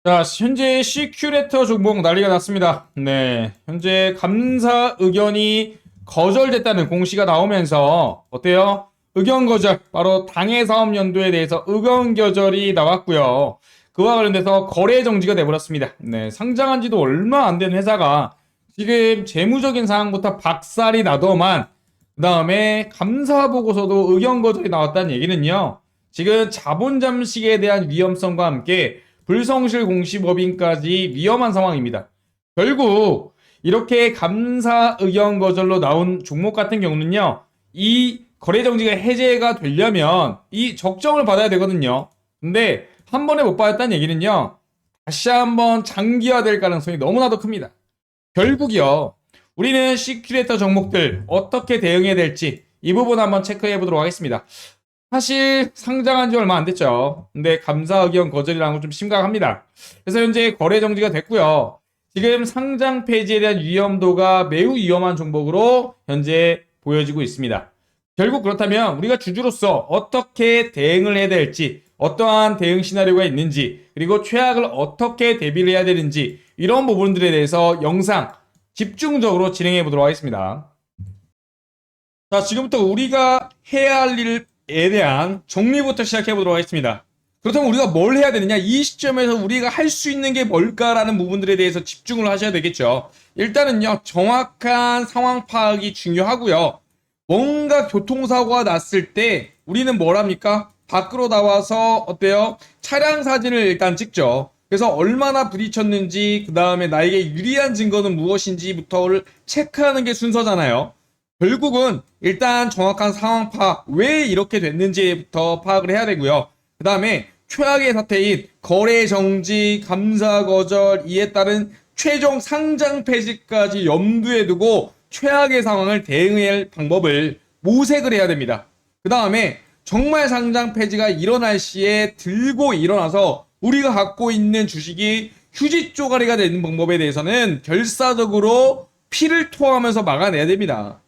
자, 현재 시큐레터 종목 난리가 났습니다. 네, 현재 감사 의견이 거절됐다는 공시가 나오면서 어때요? 의견 거절, 바로 당해 사업 연도에 대해서 의견 거절이 나왔고요. 그와 관련돼서 거래 정지가 돼버렸습니다. 네, 상장한 지도 얼마 안 된 회사가 지금 재무적인 상황부터 박살이 나더만 그 다음에 감사 보고서도 의견 거절이 나왔다는 얘기는요. 지금 자본 잠식에 대한 위험성과 함께 불성실 공시법인까지 위험한 상황입니다. 결국 이렇게 감사 의견 거절로 나온 종목 같은 경우는요. 이 거래 정지가 해제가 되려면 이 적정을 받아야 되거든요. 근데 한 번에 못 받았다는 얘기는요. 다시 한번 장기화될 가능성이 너무나도 큽니다. 결국이요. 우리는 시큐레이터 종목들 어떻게 대응해야 될지 이 부분 한번 체크해 보도록 하겠습니다. 사실 상장한 지 얼마 안 됐죠. 근데 감사 의견 거절이라는 건 좀 심각합니다. 그래서 현재 거래 정지가 됐고요. 지금 상장 폐지에 대한 위험도가 매우 위험한 종목으로 현재 보여지고 있습니다. 결국 그렇다면 우리가 주주로서 어떻게 대응을 해야 될지, 어떠한 대응 시나리오가 있는지, 그리고 최악을 어떻게 대비를 해야 되는지 이런 부분들에 대해서 영상 집중적으로 진행해 보도록 하겠습니다. 자, 지금부터 우리가 해야 할 일에 대한 정리부터 시작해 보도록 하겠습니다. 그렇다면 우리가 뭘 해야 되느냐? 이 시점에서 우리가 할 수 있는 게 뭘까라는 부분들에 대해서 집중을 하셔야 되겠죠. 일단은요, 정확한 상황 파악이 중요하고요. 뭔가 교통사고가 났을 때 우리는 뭘 합니까? 밖으로 나와서 어때요? 차량 사진을 일단 찍죠. 그래서 얼마나 부딪혔는지, 그 다음에 나에게 유리한 증거는 무엇인지부터를 체크하는 게 순서잖아요. 결국은 일단 정확한 상황 파악, 왜 이렇게 됐는지부터 파악을 해야 되고요. 그 다음에 최악의 사태인 거래 정지, 감사 거절, 이에 따른 최종 상장 폐지까지 염두에 두고 최악의 상황을 대응할 방법을 모색을 해야 됩니다. 그 다음에 정말 상장 폐지가 일어날 시에 들고 일어나서 우리가 갖고 있는 주식이 휴지 쪼가리가 되는 방법에 대해서는 결사적으로 피를 토하면서 막아내야 됩니다.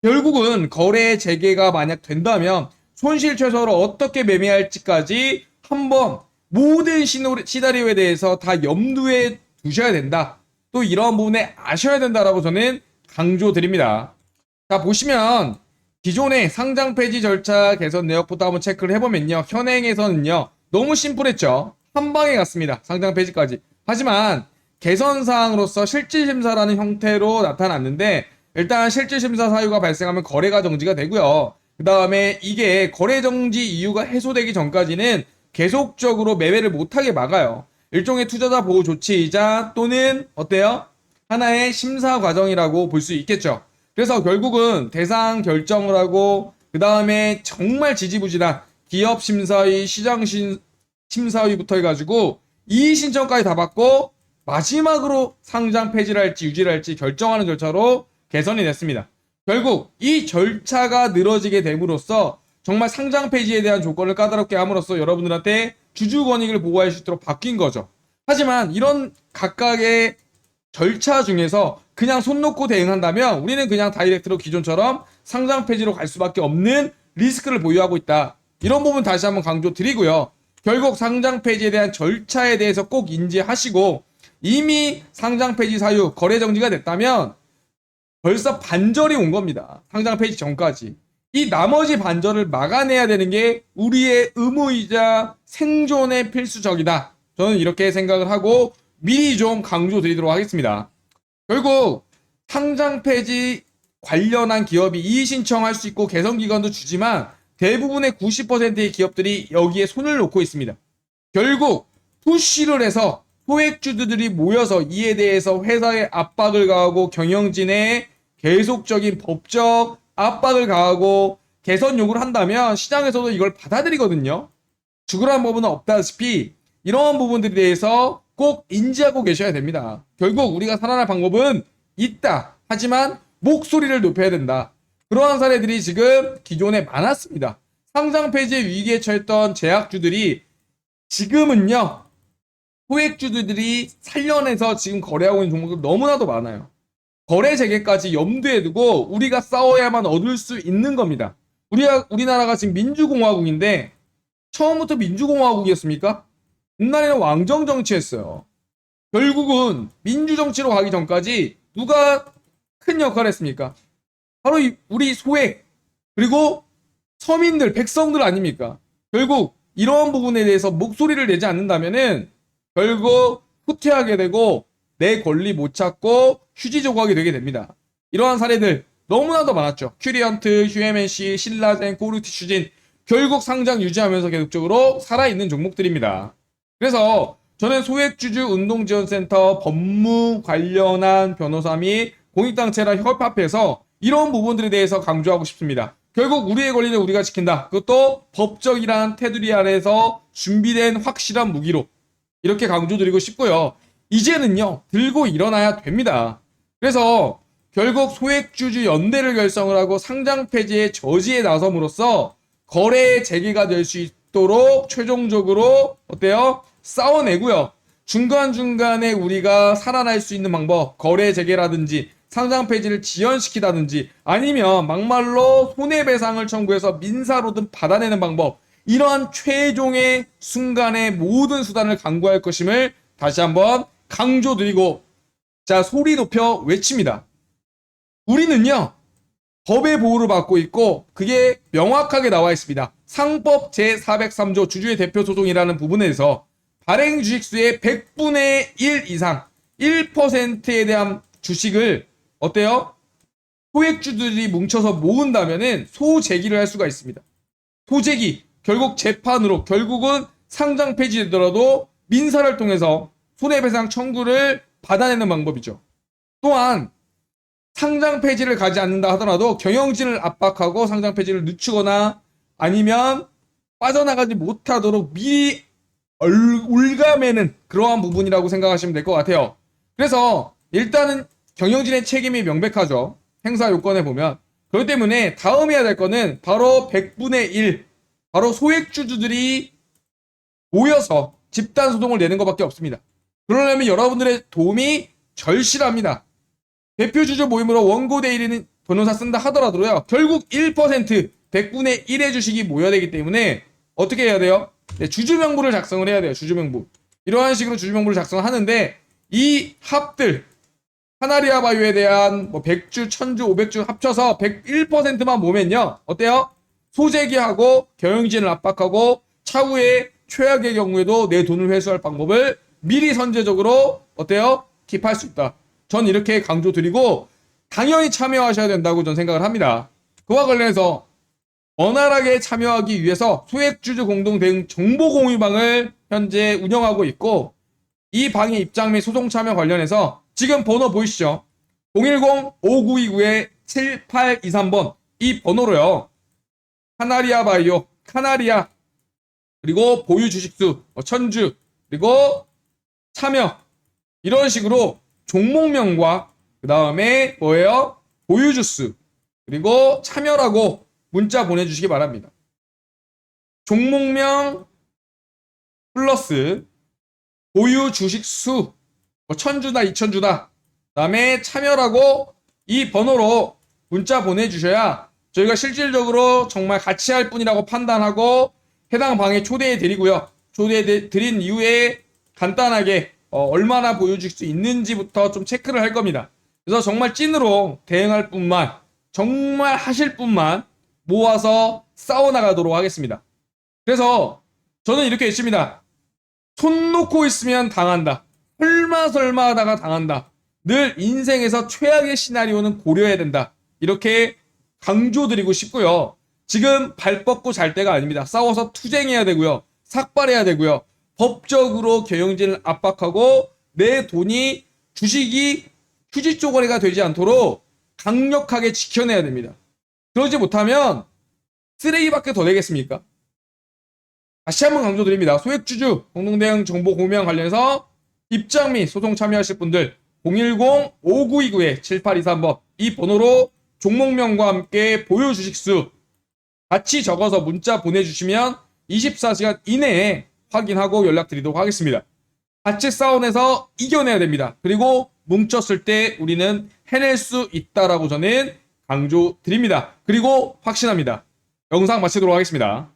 결국은 거래 재개가 만약 된다면 손실 최소로 어떻게 매매할지까지 한번 모든 시나리오에 대해서 다 염두에 두셔야 된다. 또 이런 부분에 아셔야 된다라고 저는 강조드립니다. 자, 보시면 기존의 상장 폐지 절차 개선 내역부터 한번 체크를 해보면요. 현행에서는요. 너무 심플했죠. 한 방에 갔습니다. 상장 폐지까지. 하지만 개선 사항으로서 실질심사라는 형태로 나타났는데 일단 실질심사 사유가 발생하면 거래가 정지가 되고요. 그 다음에 이게 거래 정지 이유가 해소되기 전까지는 계속적으로 매매를 못하게 막아요. 일종의 투자자 보호 조치이자 또는 어때요? 하나의 심사 과정이라고 볼 수 있겠죠. 그래서 결국은 대상 결정을 하고 그 다음에 정말 지지부진한 기업 심사위, 시장 심사위부터 해가지고 이의 신청까지 다 받고 마지막으로 상장 폐지를 할지 유지를 할지 결정하는 절차로 개선이 됐습니다. 결국 이 절차가 늘어지게 됨으로써 정말 상장 폐지에 대한 조건을 까다롭게 함으로써 여러분들한테 주주 권익을 보호할 수 있도록 바뀐 거죠. 하지만 이런 각각의 절차 중에서 그냥 손 놓고 대응한다면 우리는 그냥 다이렉트로 기존처럼 상장 폐지로 갈 수밖에 없는 리스크를 보유하고 있다. 이런 부분 다시 한번 강조드리고요. 결국 상장 폐지에 대한 절차에 대해서 꼭 인지하시고 이미 상장 폐지 사유, 거래 정지가 됐다면 벌써 반절이 온 겁니다. 상장 폐지 전까지. 이 나머지 반절을 막아내야 되는 게 우리의 의무이자 생존의 필수적이다. 저는 이렇게 생각을 하고 미리 좀 강조드리도록 하겠습니다. 결국 상장 폐지 관련한 기업이 이의 신청할 수 있고 개선 기간도 주지만 대부분의 90%의 기업들이 여기에 손을 놓고 있습니다. 결국 푸시를 해서 소액주주들이 모여서 이에 대해서 회사에 압박을 가하고 경영진에 계속적인 법적 압박을 가하고 개선 요구를 한다면 시장에서도 이걸 받아들이거든요. 죽으라는 법은 없다시피 이런 부분들에 대해서 꼭 인지하고 계셔야 됩니다. 결국 우리가 살아날 방법은 있다. 하지만 목소리를 높여야 된다. 그러한 사례들이 지금 기존에 많았습니다. 상장 폐지 위기에 처했던 제약주들이 지금은요. 소액주들이 살려내서 지금 거래하고 있는 종목들 너무나도 많아요. 거래 재개까지 염두에 두고 우리가 싸워야만 얻을 수 있는 겁니다. 우리나라가 지금 민주공화국인데 처음부터 민주공화국이었습니까? 옛날에는 왕정 정치했어요. 결국은 민주정치로 가기 전까지 누가 큰 역할을 했습니까? 바로 우리 소액, 그리고 서민들, 백성들 아닙니까? 결국 이러한 부분에 대해서 목소리를 내지 않는다면은 결국 후퇴하게 되고 내 권리 못 찾고 휴지 조각이 되게 됩니다. 이러한 사례들 너무나도 많았죠. 큐리언트, 휴에멘시, 신라젠, 코르티슈진 결국 상장 유지하면서 계속적으로 살아있는 종목들입니다. 그래서 저는 소액주주 운동지원센터 법무 관련한 변호사 및 공익단체랑 협합해서 이런 부분들에 대해서 강조하고 싶습니다. 결국 우리의 권리는 우리가 지킨다. 그것도 법적이란 테두리 아래에서 준비된 확실한 무기로 이렇게 강조드리고 싶고요. 이제는요, 들고 일어나야 됩니다. 그래서 결국 소액주주 연대를 결성을 하고 상장 폐지의 저지에 나섬으로써 거래 재개가 될 수 있도록 최종적으로 어때요? 싸워내고요. 중간중간에 우리가 살아날 수 있는 방법, 거래 재개라든지 상장 폐지를 지연시키다든지 아니면 막말로 손해배상을 청구해서 민사로든 받아내는 방법, 이러한 최종의 순간의 모든 수단을 강구할 것임을 다시 한번 강조드리고, 자, 소리 높여 외칩니다. 우리는요, 법의 보호를 받고 있고 그게 명확하게 나와 있습니다. 상법 제403조 주주의 대표 소송이라는 부분에서 발행 주식수의 100분의 1 이상 1%에 대한 주식을 어때요? 소액주들이 뭉쳐서 모은다면은 소재기를 할 수가 있습니다. 소재기, 결국 재판으로 결국은 상장 폐지되더라도 민사를 통해서 손해배상 청구를 받아내는 방법이죠. 또한 상장 폐지를 가지 않는다 하더라도 경영진을 압박하고 상장 폐지를 늦추거나 아니면 빠져나가지 못하도록 미리 올가매는 그러한 부분이라고 생각하시면 될 것 같아요. 그래서 일단은 경영진의 책임이 명백하죠. 행사 요건에 보면. 그렇기 때문에 다음 해야 될 거는 바로 100분의 1, 바로 소액주주들이 모여서 집단 소송을 내는 것밖에 없습니다. 그러려면 여러분들의 도움이 절실합니다. 대표주주 모임으로 원고 대리인 변호사 쓴다 하더라도요, 결국 1%, 100분의 1의 주식이 모여야 되기 때문에 어떻게 해야 돼요? 네, 주주명부를 작성을 해야 돼요. 주주명부. 이러한 식으로 주주명부를 작성을 하는데 이 합들, 카나리아 바이오에 대한 뭐 100주, 1000주, 500주 합쳐서 101%만 모으면요, 어때요? 소재기하고 경영진을 압박하고 차후에 최악의 경우에도 내 돈을 회수할 방법을 미리 선제적으로 어때요? 킵할 수 있다. 전 이렇게 강조드리고 당연히 참여하셔야 된다고 전 생각을 합니다. 그와 관련해서 원활하게 참여하기 위해서 소액주주 공동 대응 정보 공유방을 현재 운영하고 있고, 이 방의 입장 및 소송 참여 관련해서 지금 번호 보이시죠? 010-5929-7823번 이 번호로요, 카나리아 바이오, 카나리아, 그리고 보유 주식수 1000주, 그리고 참여, 이런 식으로 종목명과 그 다음에 뭐예요? 보유주수, 그리고 참여라고 문자 보내주시기 바랍니다. 종목명 플러스 보유 주식수 1000주다 2000주다, 그 다음에 참여라고 이 번호로 문자 보내주셔야 저희가 실질적으로 정말 같이 할 분이라고 판단하고 해당 방에 초대해 드리고요. 초대해 드린 이후에 간단하게 얼마나 보여줄 수 있는지부터 좀 체크를 할 겁니다. 그래서 정말 찐으로 대응할 뿐만, 정말 하실 뿐만 모아서 싸워나가도록 하겠습니다. 그래서 저는 이렇게 했습니다. 손 놓고 있으면 당한다. 설마 하다가 당한다. 늘 인생에서 최악의 시나리오는 고려해야 된다. 이렇게 강조드리고 싶고요. 지금 발 뻗고 잘 때가 아닙니다. 싸워서 투쟁해야 되고요. 삭발해야 되고요. 법적으로 경영진을 압박하고 내 돈이, 주식이 휴지 쪼가리가 되지 않도록 강력하게 지켜내야 됩니다. 그러지 못하면 쓰레기밖에 더 되겠습니까? 다시 한번 강조드립니다. 소액주주 공동대응 정보 공유와 관련해서 입장 및 소송 참여하실 분들 010-5929-7823번 이 번호로 종목명과 함께 보유 주식수 같이 적어서 문자 보내주시면 24시간 이내에 확인하고 연락드리도록 하겠습니다. 같이 싸워내서 이겨내야 됩니다. 그리고 뭉쳤을 때 우리는 해낼 수 있다라고 저는 강조드립니다. 그리고 확신합니다. 영상 마치도록 하겠습니다.